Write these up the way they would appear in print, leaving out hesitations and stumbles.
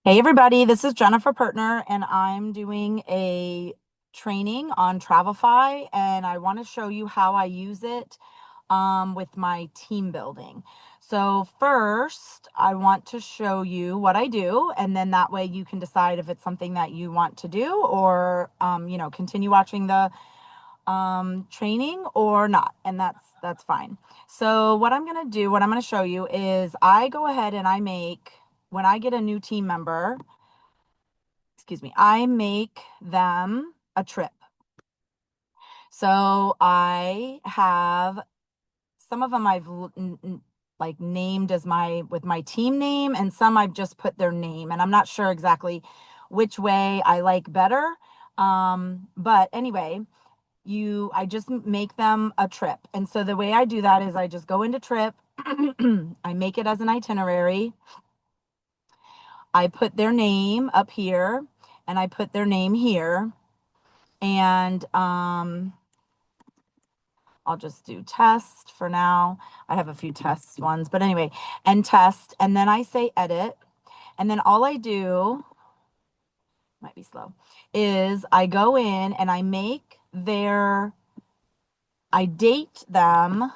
Hey everybody, this is Jennifer Partner, and I'm doing a training on Travefy, and I want to show you how I use it with my team building. So first, I want to show you what I do, and then that way you can decide if it's something that you want to do or continue watching the training or not, and that's fine. So what I'm going to do, what I'm going to show you is I go ahead and I make when I get a new team member, I make them a trip. So I have some of them like named as with my team name, and some I've just put their name, and I'm not sure exactly which way I like better. But anyway, I just make them a trip. And so the way I do that is I just go into trip, I make it as an itinerary. I put their name up here and I put their name here. And I'll just do test for now. I have a few test ones, but anyway, and test. And then I say edit. And then all I do, might be slow, is I go in and I date them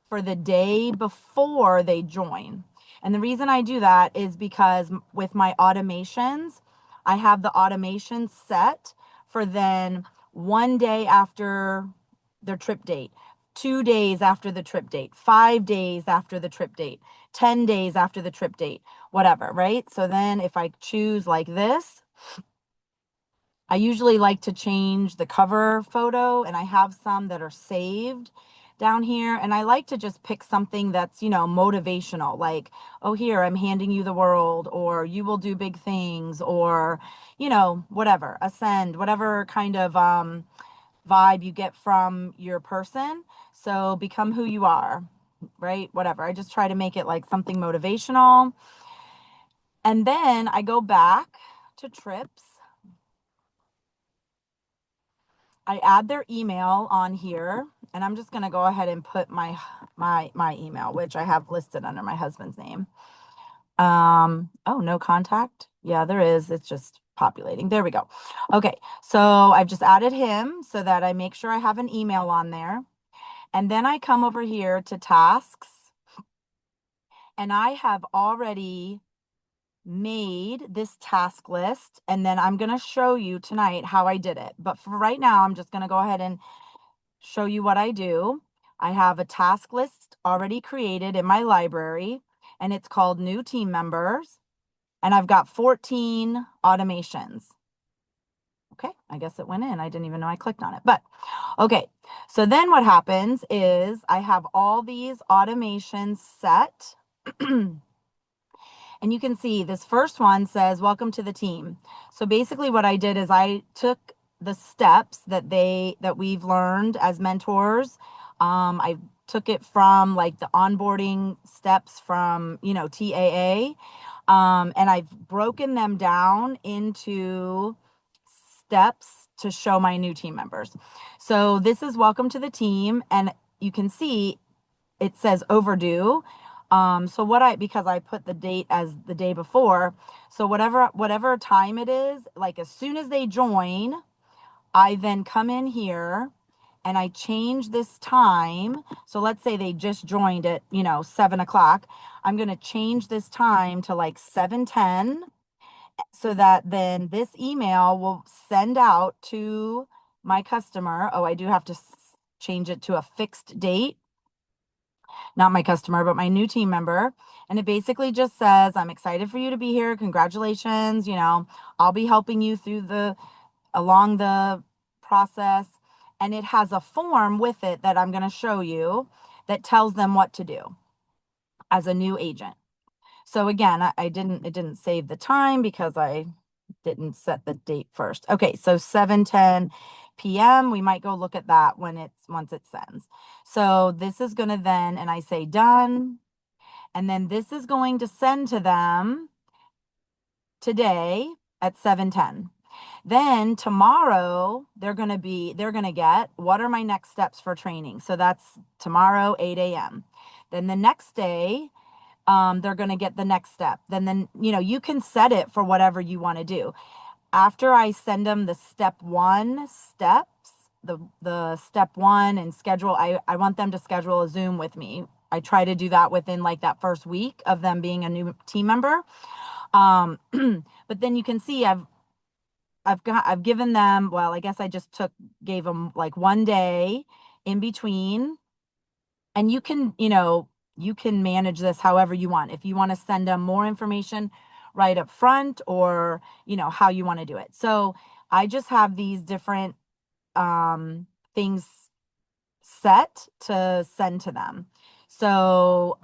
for the day before they join. And the reason I do that is because with my automations, I have the automation set for then 1 day after their trip date, 2 days after the trip date, 5 days after the trip date, 10 days after the trip date, whatever, right? So then if I choose like this, I usually like to change the cover photo, and I have some that are saved down here. And I like to just pick something that's, motivational, like, oh, here, I'm handing you the world, or you will do big things, or, whatever, ascend, whatever kind of vibe you get from your person. So become who you are, right? Whatever. I just try to make it like something motivational. And then I go back to trips. I add their email on here, and I'm just going to go ahead and put my email, which I have listed under my husband's name. Oh, no contact. Yeah, there is. It's just populating. There we go. Okay. So I've just added him so that I make sure I have an email on there. And then I come over here to tasks, and I have already made this task list, and then I'm going to show you tonight how I did it. But for right now, I'm just going to go ahead and show you what I do. I have a task list already created in my library, and it's called New Team Members. And I've got 14 automations. Okay, I guess it went in. I didn't even know I clicked on it. But okay, so then what happens is I have all these automations set. And you can see this first one says, welcome to the team. So basically what I did is I took the steps that we've learned as mentors. I took it from like the onboarding steps from, TAA. And I've broken them down into steps to show my new team members. So this is welcome to the team. And you can see it says overdue. So because I put the date as the day before, so whatever time it is, like as soon as they join, I then come in here and I change this time. So let's say they just joined at, 7 o'clock. I'm going to change this time to like 7:10, so that then this email will send out to my customer. Oh, I do have to change it to a fixed date, not my customer, but my new team member. And it basically just says, I'm excited for you to be here. Congratulations. I'll be helping you along the process. And it has a form with it that I'm going to show you that tells them what to do as a new agent. So again, it didn't save the time because I didn't set the date first. Okay, so 7:10 p.m. We might go look at that once it sends. So this is going to then, and I say done, and then this is going to send to them today at 7:10. Then tomorrow they're going to get, what are my next steps for training? So that's tomorrow, 8 a.m. Then the next day, they're going to get the next step. Then, you can set it for whatever you want to do. After I send them the step one steps, the step one and schedule, I want them to schedule a Zoom with me. I try to do that within like that first week of them being a new team member. Um, but then you can see I've given them, well, I guess I just gave them like one day in between, and you can manage this however you want. If you want to send them more information right up front, or how you want to do it. So I just have these different things set to send to them. So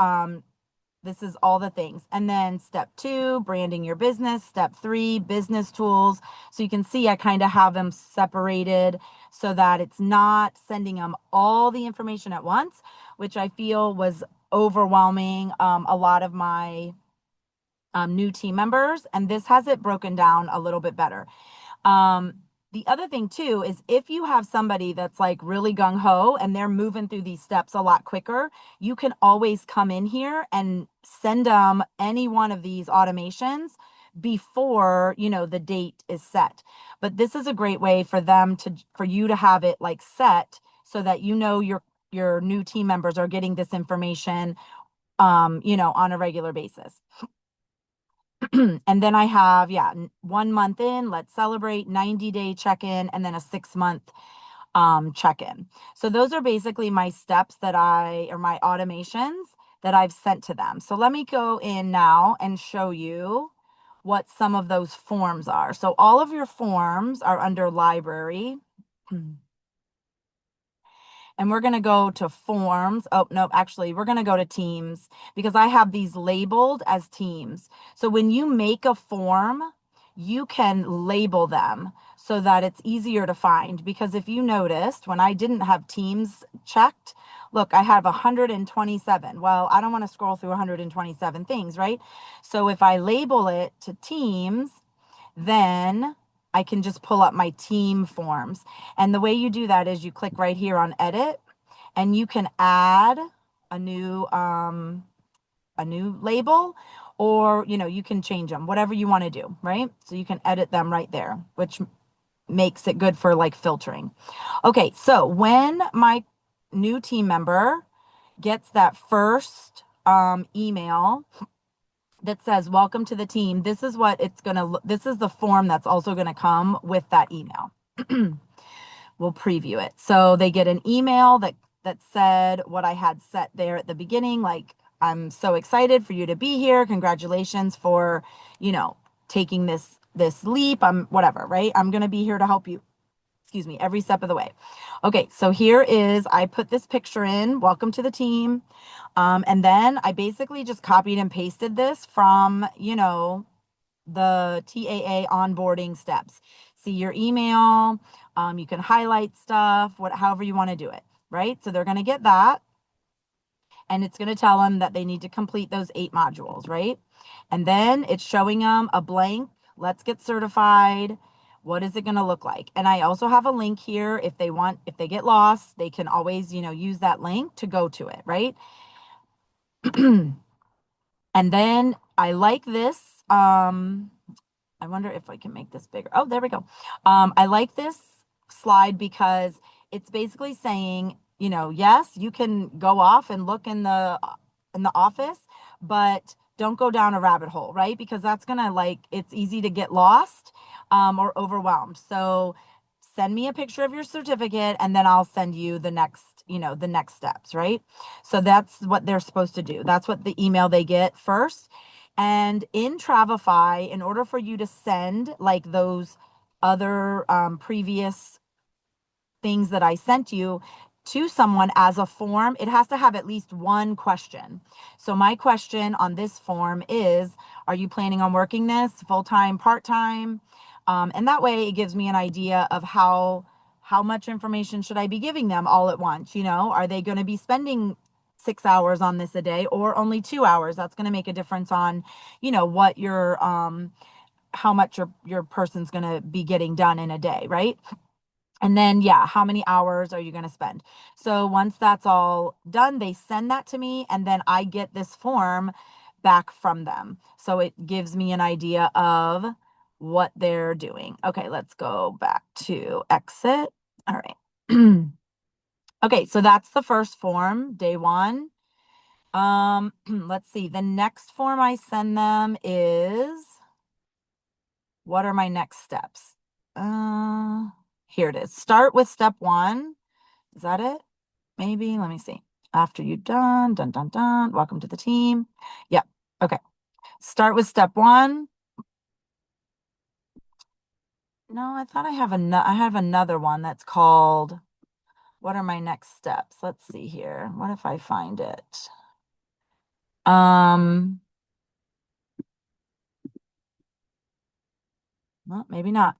this is all the things. And then step two, branding your business. Step three, business tools. So you can see I kind of have them separated so that it's not sending them all the information at once, which I feel was overwhelming a lot of my new team members. And this has it broken down a little bit better. Um, the other thing too is if you have somebody that's like really gung ho and they're moving through these steps a lot quicker, you can always come in here and send them any one of these automations before, the date is set. But this is a great way for you to have it like set so that your new team members are getting this information on a regular basis. And then I have, yeah, 1 month in, let's celebrate, 90-day check-in, and then a 6 month check-in. So those are basically my steps or my automations that I've sent to them. So let me go in now and show you what some of those forms are. So all of your forms are under library. And we're going to go to forms. Oh, no, actually, we're going to go to teams because I have these labeled as teams. So when you make a form, you can label them so that it's easier to find. Because if you noticed, when I didn't have teams checked, look, I have 127. Well, I don't want to scroll through 127 things, right? So if I label it to teams, then I can just pull up my team forms. And the way you do that is you click right here on edit, and you can add a new label, or you can change them, whatever you want to do, right? So you can edit them right there, which makes it good for like filtering. Okay, so when my new team member gets that first email that says welcome to the team, this is what it's going to look. This is the form that's also going to come with that email. We'll preview it. So they get an email that said what I had set there at the beginning, like, I'm so excited for you to be here. Congratulations for, taking this leap. I'm whatever, right? I'm going to be here to help you. Excuse me, every step of the way. Okay, so I put this picture in, welcome to the team. And then I basically just copied and pasted this from, the TAA onboarding steps. See your email. You can highlight stuff, however you want to do it, right? So they're going to get that, and it's going to tell them that they need to complete those 8 modules, right? And then it's showing them a blank, let's get certified. What is it going to look like? And I also have a link here. If they get lost, they can always, use that link to go to it, right? And then I like this. I wonder if I can make this bigger. Oh, there we go. I like this slide because it's basically saying, yes, you can go off and look in the office, but don't go down a rabbit hole, right? Because that's gonna it's easy to get lost or overwhelmed. So send me a picture of your certificate, and then I'll send you the next steps, right? So that's what they're supposed to do. That's what the email they get first. And in Travefy, in order for you to send like those other previous things that I sent you to someone as a form, it has to have at least one question. So my question on this form is, are you planning on working this full-time, part-time? And that way it gives me an idea of how much information should I be giving them all at once? Are they going to be spending 6 hours on this a day, or only 2 hours? That's going to make a difference on, what how much your person's going to be getting done in a day, right? And then, yeah, how many hours are you going to spend? So once that's all done, they send that to me, and then I get this form back from them. So it gives me an idea of what they're doing. Okay, let's go back to exit. All right. Okay, so that's the first form, day one. Let's see. The next form I send them is, what are my next steps? Uh, Here it is. Start with step one. Is that it? Maybe. Let me see. After you're done, dun dun dun. Welcome to the team. Yeah. Okay. Start with step one. No, I thought I have another one that's called, what are my next steps? Let's see here. What if I find it? Um, well, maybe not.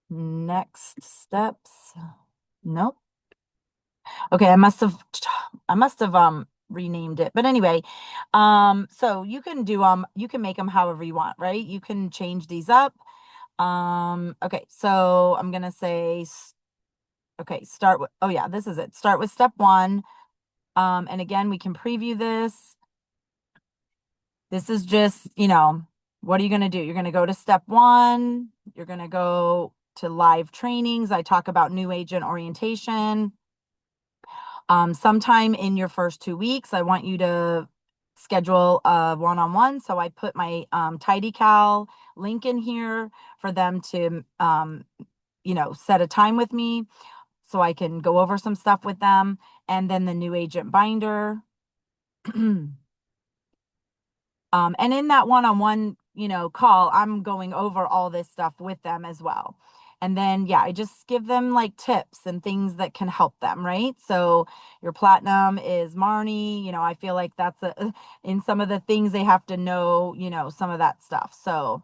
Next steps. Nope. Okay, I must have renamed it. But anyway, so you can make them however you want, right? You can change these up. Okay, so I'm gonna say okay, start with, oh yeah, this is it. Start with step one. And again, we can preview this. This is just, what are you gonna do? You're gonna go to step one, you're gonna go to live trainings. I talk about new agent orientation. Sometime in your first 2 weeks, I want you to schedule a one-on-one. So I put my TidyCal link in here for them to, set a time with me so I can go over some stuff with them. And then the new agent binder. And in that one-on-one, call, I'm going over all this stuff with them as well. And then, yeah, I just give them like tips and things that can help them, right? So your platinum is Marnie, I feel like that's in some of the things they have to know, some of that stuff. So,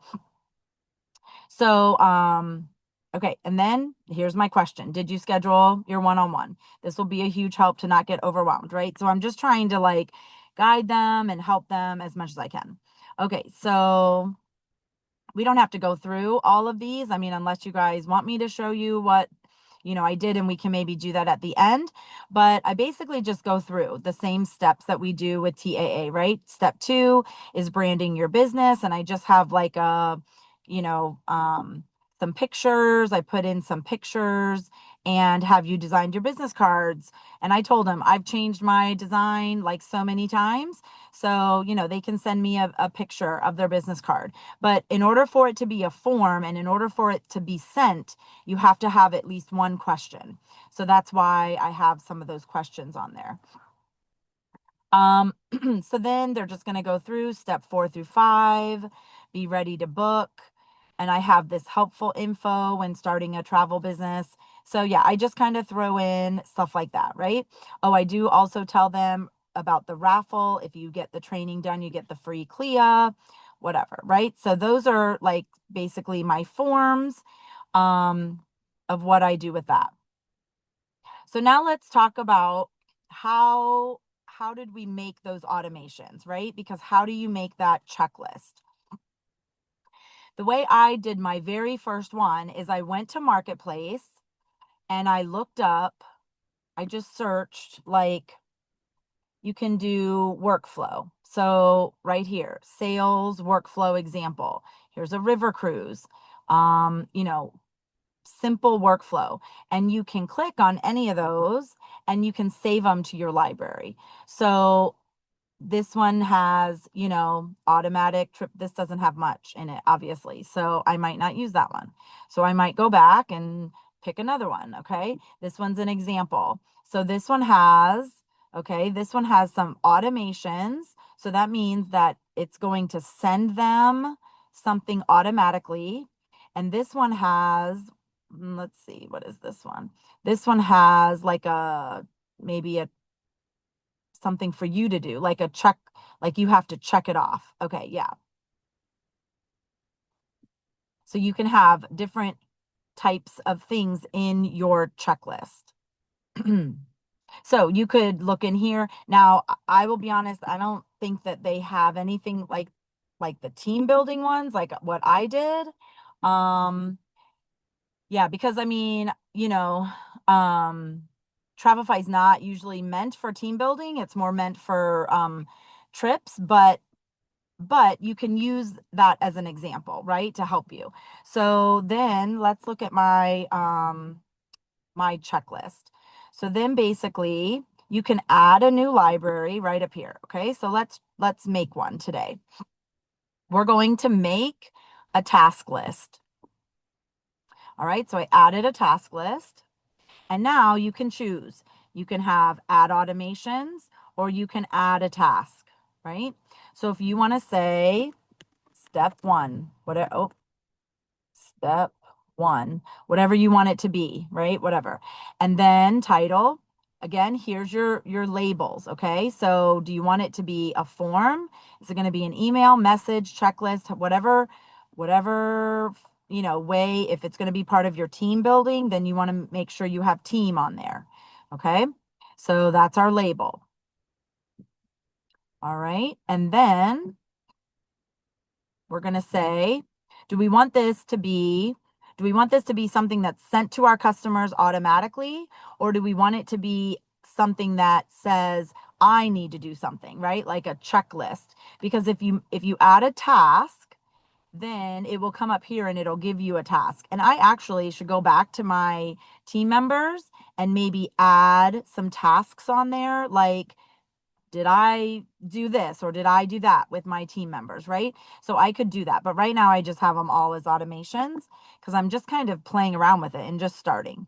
okay. And then here's my question. Did you schedule your one-on-one? This will be a huge help to not get overwhelmed, right? So I'm just trying to like guide them and help them as much as I can. Okay. So we don't have to go through all of these. I mean, unless you guys want me to show you what, I did, and we can maybe do that at the end. But I basically just go through the same steps that we do with TAA, right? Step two is branding your business. And I just have like you know, um, some pictures. I put in some pictures and have you designed your business cards. And I told them I've changed my design like so many times. So, they can send me a picture of their business card. But in order for it to be a form and in order for it to be sent, you have to have at least one question. So that's why I have some of those questions on there. So then they're just going to go through step 4 through 5, be ready to book. And I have this helpful info when starting a travel business. So yeah, I just kind of throw in stuff like that, right? Oh, I do also tell them about the raffle. If you get the training done, you get the free CLIA, whatever, right? So those are like basically my forms of what I do with that. So now let's talk about how did we make those automations, right? Because how do you make that checklist? The way I did my very first one is I went to Marketplace and I looked up, I just searched like you can do workflow. So right here, sales workflow example. Here's a river cruise. Simple workflow, and you can click on any of those and you can save them to your library. So this one has, automatic trip. This doesn't have much in it, obviously. So I might not use that one. So I might go back and pick another one. Okay. This one's an example. So this one has some automations. So that means that it's going to send them something automatically. And this one has, let's see, what is this one? This one has like maybe a something for you to do, like a check, like you have to check it off. Okay, yeah. So you can have different types of things in your checklist. So you could look in here. Now, I will be honest, I don't think that they have anything like the team building ones, like what I did. Yeah, because I mean, Travefy is not usually meant for team building. It's more meant for trips, but but you can use that as an example, right, to help you. So then let's look at my checklist. So then basically you can add a new library right up here. Okay, so let's make one today. We're going to make a task list. All right, so I added a task list, and now you can choose. You can have add automations or you can add a task, right? So if you want to say step one, whatever, oh, step one, whatever you want it to be, right? Whatever. And then title. Again, here's your labels, okay? So do you want it to be a form? Is it going to be an email, message, checklist, whatever, way? If it's going to be part of your team building, then you want to make sure you have team on there. Okay? So that's our label. All right? And then we're going to say, do we want this to be something that's sent to our customers automatically, or do we want it to be something that says I need to do something, right? Like a checklist. Because if you add a task, then it will come up here and it'll give you a task. And I actually should go back to my team members and maybe add some tasks on there, like did I do this or did I do that with my team members, right? So I could do that. But right now I just have them all as automations because I'm just kind of playing around with it and just starting.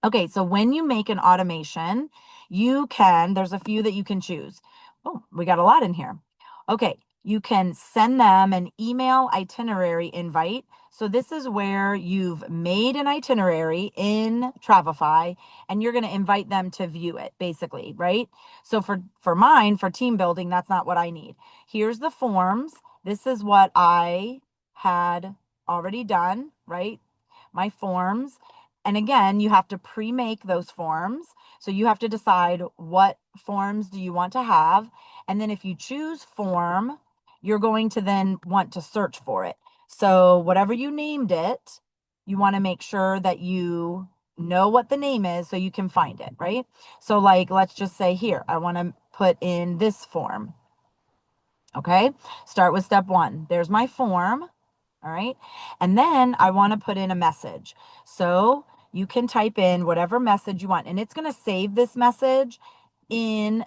Okay, so when you make an automation, there's a few that you can choose. Oh, we got a lot in here. Okay, you can send them an email itinerary invite. So this is where you've made an itinerary in Travefy and you're going to invite them to view it, basically, right? So for team building, that's not what I need. Here's the forms. This is what I had already done, right? My forms. And again, you have to pre-make those forms. So you have to decide what forms do you want to have. And then if you choose form, you're going to then want to search for it. So whatever you named it, you want to make sure that you know what the name is so you can find it, right? So like, let's just say here, I want to put in this form. Okay, start with step one. There's my form. All right. And then I want to put in a message. So you can type in whatever message you want, and it's going to save this message in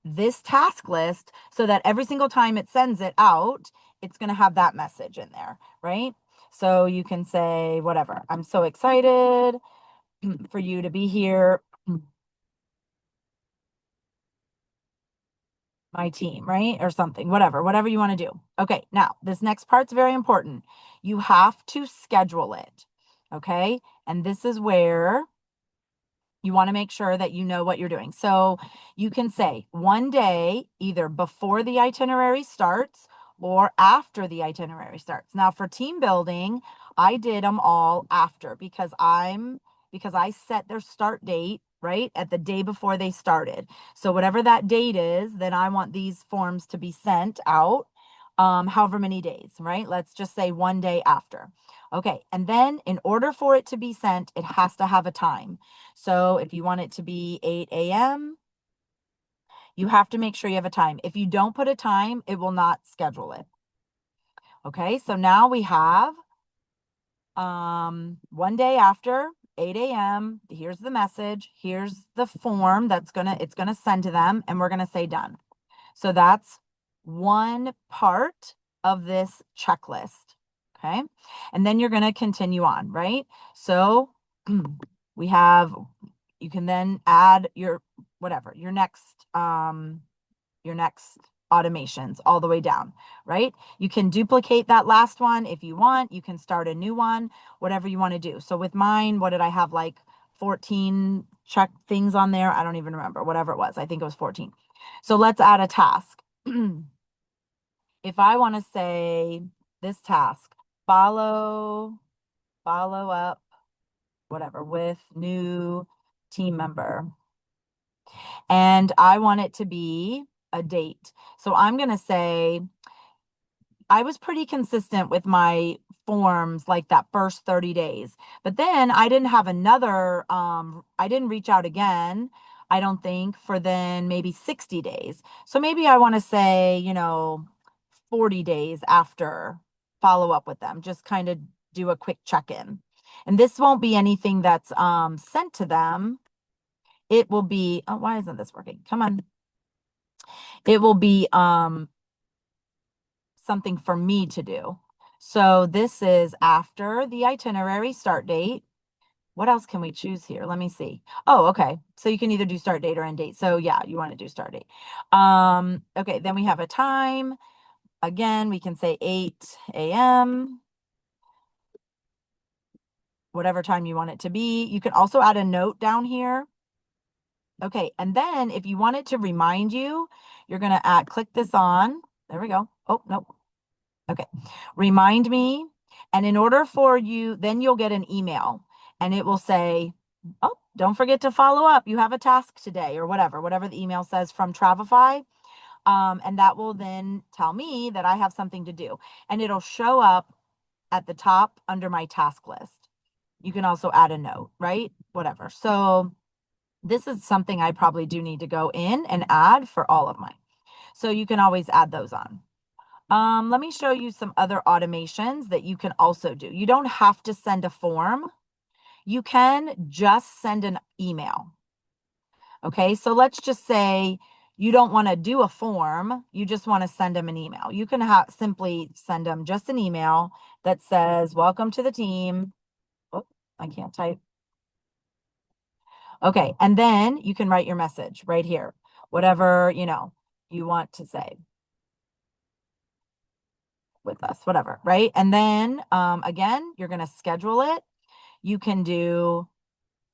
this task list so that every single time it sends it out, it's going to have that message in there, right? So you can say whatever. I'm so excited for you to be here, my team, right? Or something, whatever you want to do. Okay, now this next part's very important. You have to schedule it. Okay, and this is where you want to make sure that you know what you're doing. So you can say one day, either before the itinerary starts or after the itinerary starts. Now for team building, I did them all after because I set their start date right at the day before they started. So whatever that date is, then I want these forms to be sent out however many days, right? Let's just say one day after. Okay, and then in order for it to be sent, it has to have a time. So if you want it to be 8 a.m., you have to make sure you have a time. If you don't put a time, it will not schedule it. Okay, so now we have one day after 8 a.m. Here's the message. Here's the form it's gonna send to them, and we're gonna say done. So that's one part of this checklist. Okay. And then you're going to continue on, right? So we have, you can then add your next automations all the way down, right? You can duplicate that last one if you want. You can start a new one, whatever you want to do. So with mine, what did I have? Like 14 check things on there. I don't even remember, whatever it was. I think it was 14. So let's add a task. If I want to say this task, follow up, whatever, with new team member. And I want it to be a date. So I'm going to say, I was pretty consistent with my forms like that first 30 days. But then I didn't have I didn't reach out again, I don't think, for then maybe 60 days. So maybe I want to say, 40 days after, follow up with them. Just kind of do a quick check-in. And this won't be anything that's sent to them. It will be, oh, why isn't this working? Come on. It will be something for me to do. So this is after the itinerary start date. What else can we choose here? Let me see. Oh, okay. So you can either do start date or end date. So yeah, you want to do start date. Okay, then we have a time. Again, we can say 8 a.m., whatever time you want it to be. You can also add a note down here. Okay, and then if you want it to remind you, you're going to click this on. There we go. Oh, nope. Okay. Remind me. And in order for you, then you'll get an email and it will say, oh, don't forget to follow up. You have a task today or whatever the email says from Travefy. And that will then tell me that I have something to do. And it'll show up at the top under my task list. You can also add a note, right? Whatever. So this is something I probably do need to go in and add for all of mine. So you can always add those on. Let me show you some other automations that you can also do. You don't have to send a form. You can just send an email. Okay, so let's just say you don't want to do a form. You just want to send them an email. You can simply send them just an email that says, welcome to the team. Oh, I can't type. Okay, and then you can write your message right here, whatever, you want to say with us, whatever, right? And then again, you're going to schedule it. You can do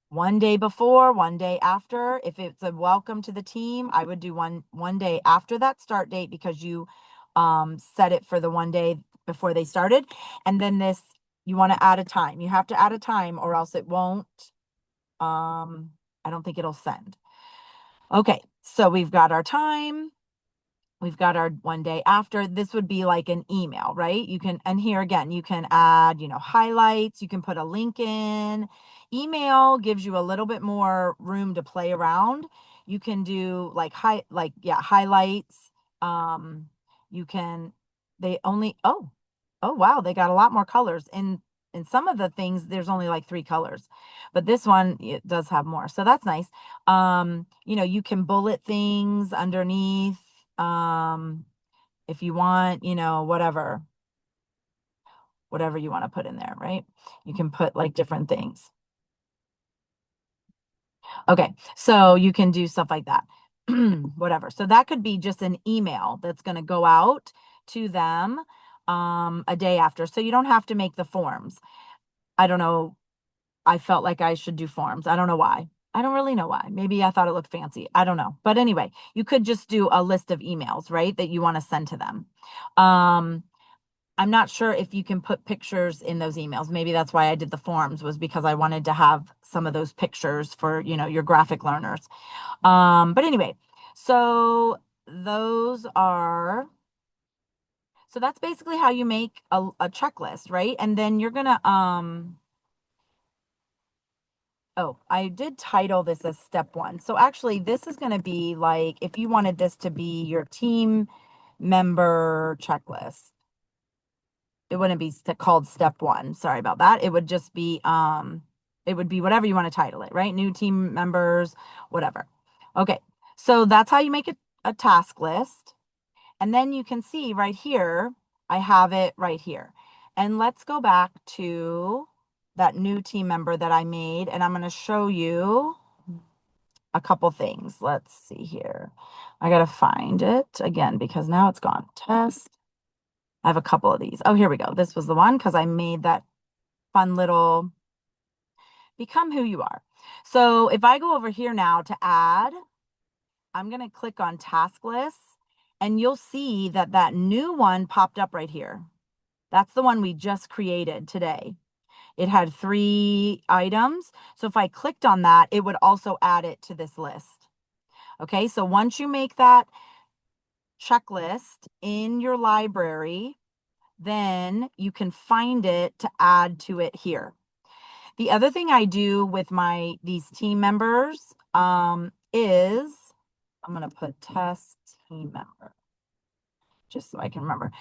one day before, one day after. If it's a welcome to the team, I would do one day after that start date because you set it for the one day before they started. And then this, you want to add a time. You have to add a time or else it won't, I don't think it'll send. Okay, so we've got our time. We've got our one day after. This would be like an email, right? You can, and here again, you can add, highlights. You can put a link in. Email gives you a little bit more room to play around. You can do highlights. You can, oh wow, they got a lot more colors. In some of the things, there's only like 3 colors, but this one, it does have more. So that's nice. You can bullet things underneath. If you want, whatever you want to put in there, right? You can put like different things. Okay, so you can do stuff like that. Whatever. So that could be just an email that's going to go out to them a day after. So you don't have to make the forms. I don't know. I felt like I should do forms. I don't know why. I don't really know why. Maybe I thought it looked fancy. I don't know. But anyway, you could just do a list of emails, right, that you want to send to them. I'm not sure if you can put pictures in those emails. Maybe that's why I did the forms, was because I wanted to have some of those pictures for, your graphic learners. But anyway, so that's basically how you make a checklist, right? And then you're gonna, oh, I did title this as step 1. So actually this is going to be like, if you wanted this to be your team member checklist, it wouldn't be called step 1. Sorry about that. It would just be, it would be whatever you want to title it, right? New team members, whatever. Okay. So that's how you make a task list. And then you can see right here, I have it right here. And let's go back to that new team member that I made, and I'm going to show you a couple things. Let's see here. I got to find it again because now it's gone. Test. I have a couple of these. Oh, here we go. This was the one because I made that fun little become who you are. So if I go over here now to add, I'm going to click on task lists and you'll see that new one popped up right here. That's the one we just created today. It had 3 items. So if I clicked on that, it would also add it to this list. Okay, so once you make that checklist in your library, then you can find it to add to it here. The other thing I do with these team members is I'm going to put test team member. just so I can remember.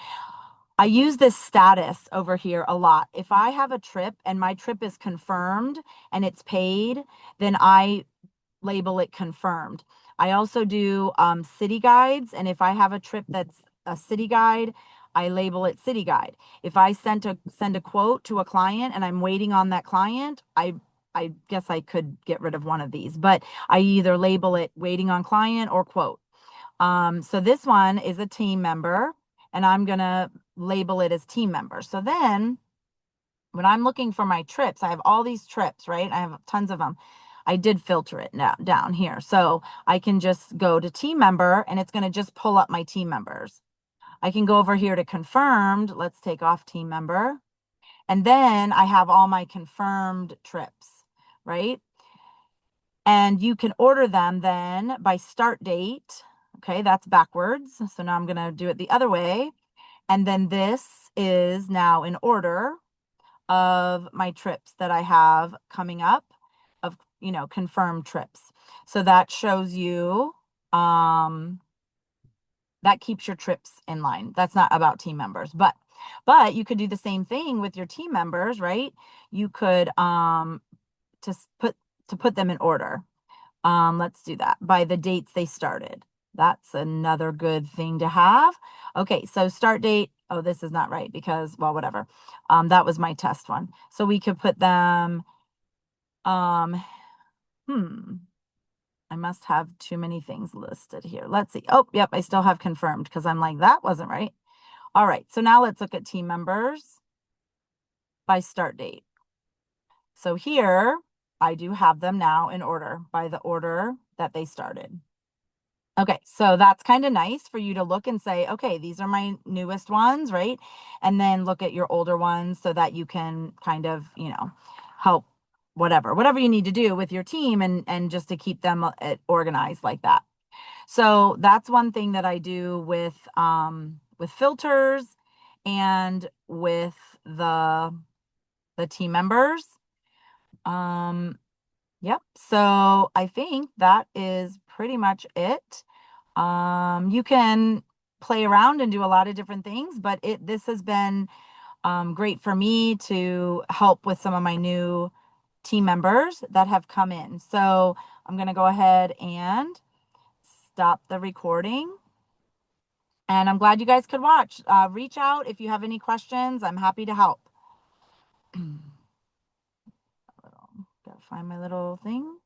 I use this status over here a lot. If I have a trip and my trip is confirmed and it's paid, then I label it confirmed. I also do city guides, and if I have a trip that's a city guide, I label it city guide. If I send a quote to a client and I'm waiting on that client, I guess I could get rid of one of these, but I either label it waiting on client or quote. So this one is a team member, and I'm gonna label it as team member. So then when I'm looking for my trips, I have all these trips, right? I have tons of them. I did filter it now down here. So I can just go to team member and it's going to just pull up my team members. I can go over here to confirmed. Let's take off team member. And then I have all my confirmed trips, right? And you can order them then by start date. Okay, that's backwards. So now I'm going to do it the other way. And then this is now in order of my trips that I have coming up of, confirmed trips. So that shows you, that keeps your trips in line. That's not about team members, but you could do the same thing with your team members, right? You could, to put them in order. Let's do that by the dates they started. That's another good thing to have. Okay, so start date. Oh, this is not right because, well, whatever. That was my test one. So we could put them, um, I must have too many things listed here. Let's see. Oh, yep, I still have confirmed because I'm like, that wasn't right. All right, so now let's look at team members by start date. So here, I do have them now in order by the order that they started. Okay, so that's kind of nice for you to look and say, okay, these are my newest ones, right? And then look at your older ones so that you can kind of, help whatever you need to do with your team and just to keep them organized like that. So that's one thing that I do with filters and with the team members. Yep. So I think that is pretty much it. You can play around and do a lot of different things, but this has been great for me to help with some of my new team members that have come in. So I'm going to go ahead and stop the recording. And I'm glad you guys could watch. Reach out if you have any questions. I'm happy to help. Gotta find my little thing.